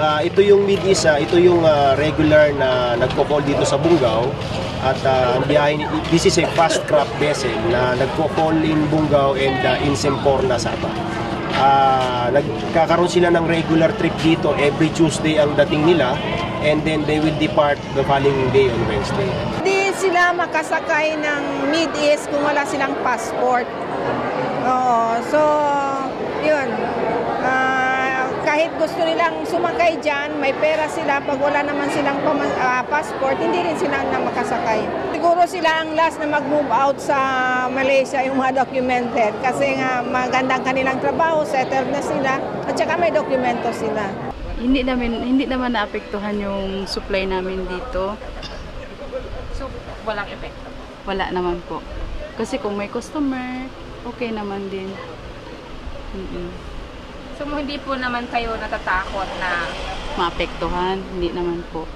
Ito yung Mid-East, ito yung regular na nagko-call dito sa Bungaw at ang biyahe, this is a fast craft vessel na nagko-call in Bungaw and in Semporna, Sabah. Nagkakaroon sila ng regular trip dito every Tuesday ang dating nila and then they will depart the following day on Wednesday. Hindi sila makasakay ng Mid-East kung wala silang passport. So yun. Kahit gusto nilang sumakay dyan, may pera sila, pag wala naman silang passport, hindi rin sila na makasakay. Siguro sila ang last na mag-move out sa Malaysia, yung mga documented. Kasi nga magandang kanilang trabaho, settled na sila, at saka may dokumento sila. Hindi naman naapektuhan yung supply namin dito. So, walang epekto? Wala naman po. Kasi kung may customer, okay naman din. So, hindi po naman kayo natatakot na Maapektuhan, hindi naman po.